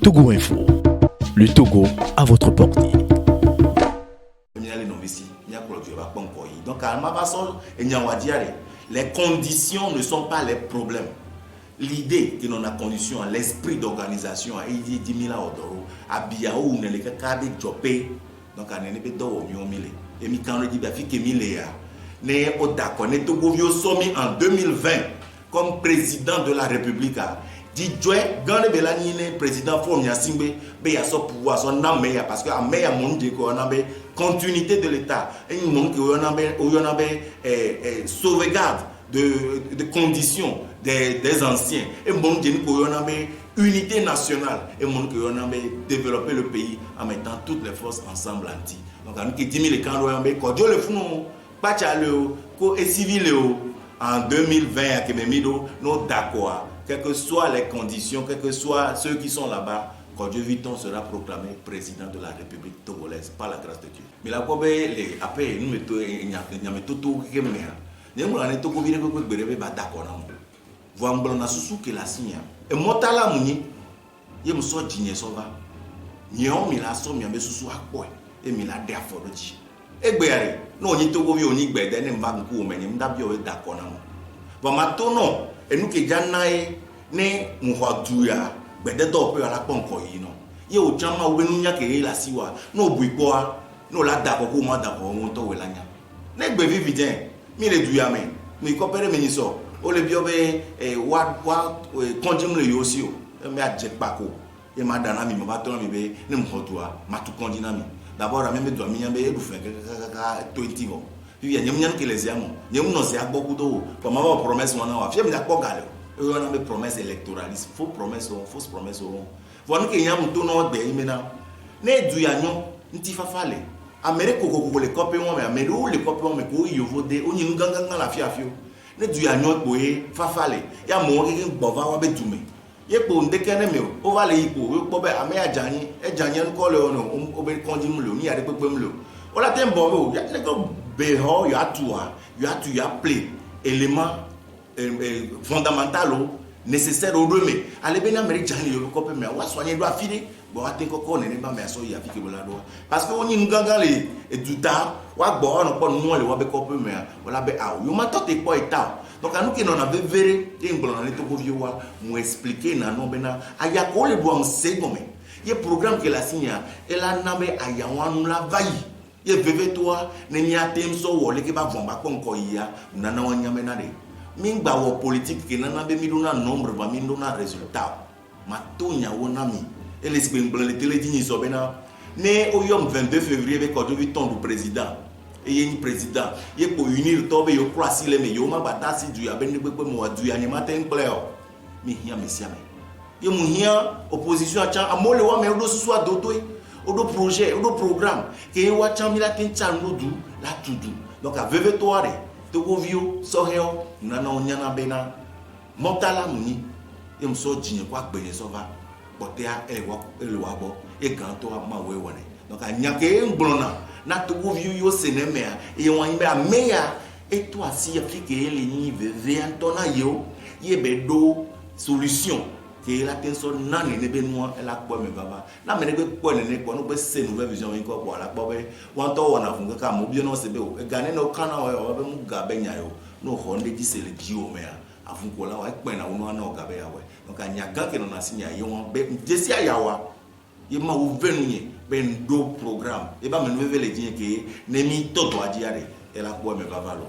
Togo Info, le Togo à votre portée. Donc, à ma façon, les conditions ne sont pas les problèmes. L'idée que l'on a condition, l'esprit d'organisation, il dit 10 000 euros, à Biaou, on est les cas de jopé, donc on est les deux au mieux. Et mi quand on dit que Miléa, né au d'accord, né Togovio sommet en 2020 comme président de la République. Dit Joe, Gane Belani, président Fomia Singbe, Béa son pouvoir, son nom meilleur, parce que à meilleur monde qu'on a continuité de l'État, et un monde qu'on a sauvegarde de conditions des anciens, et un monde qu'on a unité nationale, et un monde qu'on a développé le pays en mettant toutes les forces ensemble anti. Donc, on a dit 10 000 quand on a quand Dieu le fou, pas tchaleo, et civil en 2020 à Kememido, nous d'accord. Quelles que soient les conditions, quels que soient ceux qui sont là-bas, Kodjo Viton sera proclamé président de la République togolaise par la grâce de Dieu. Mais là, après, nous mettons tout qui est meilleur. Nous avons tout combien de choses que d'accord. Voilà, nous avons sous que la signe. Et moi, là, muni, je me suis dit, ça va. Nous avons mis la somme, nous avons sous à quoi et mis la défense. Et bien, nous avons tout combien de choses que nous avons beaucoup, mais nous avons d'accord. Voilà, maintenant, et nous qui janae ne muhaduya bede do pe ala ponko yi no ye o chama we nu nya ke la siwa no buipo a no la da ko ma da ko won to we la nya ne gbe vividen mi le duya me mi ko pere me ni so o le bi obe wa konjim le yo si o me a je pako e ma dana mi ma to mi be ne muhodua ma tu konjina mi d'abord a me do mi nya be e du fe ka 20 go il y a des gens qui les aiment. Il y a des gens qui ont beaucoup de comme on a promesse maintenant. Il y a des gens qui ont des promesses électoralistes. Fausse promesse. Voilà qu'il y a un ton de maintenant. Ne duyanyo ntifa fale. Amérique ko les copies on mais Amérique les copies on mais ko yovo de oni nganga la fiafio. Ne duyanyo boye fa fale. Ya mo ki bova wa be dume. Ye ko ndekene me o va le ipo yo be ame ajani e janyan ko le ono o be kondim lo ni ade pepe mlo. O la tembo ya ko Beho, il y a plein d'éléments fondamentaux nécessaires au remède. Allez bien américain, il y a le copé, mais on va soigner doit filer. Bon, attends qu'on n'est pas mais ça il y a piqué la doigt. Parce que on y nous gagne les du temps, on va bon on pas nous le va be copé mais voilà be ah, yo ma tante quoi état. Donc à nous qui n'en avait verré, et on a été vieux wa, nous expliquer na non bena, aya ko le doit enseigner mais. Il y a programme que la signe et la nabe aya on la vaille. Ye veve toi ne nyatem so wo le ke ba vomba konko ya nana wanya menade mingba wo politique ke nana be miduna nombre ba miduna résultat matonya wona mi et les bengble le télé dini so bena ne o yom 22 février be ko do viton du président et yeni président ye ko unir to be yo croisi le me yo ma batasi du ya be ne gbe mo adu ya ni matin player mi hia mesia me ye mu hia opposition a chan amole wa me do so dodo au projet, au programme, qui est watchant la tinta nous la tout doux. Donc à veve toi, Togo vio, soheo, nana onyana bena, montala muni, et me so dîner quoi que ben sova, botea et wabo, et quand toi ma wewane. Donc à nyake blona, na Togo vio yo senemea, et on y a meya, et toi si applique les niveaux, ventona yo, yebe do solution. Que la tension n'a ne be moi la quoi me baba na me ne be quoi ne quoi no be se nouvelle vision ko quoi la quoi be wan to wana funga ka mo bio no se be o gane no kana o be mu ga be nya yo no honde di se le bio me a fun ko la wa pe na wono na o ga be ya we donc anya ga ke no na sinya ye won be jesi ayawa ye ma wo venu ye be ndo programme e ba me no be le din ke ne mi toto ajiare e la quoi me baba lo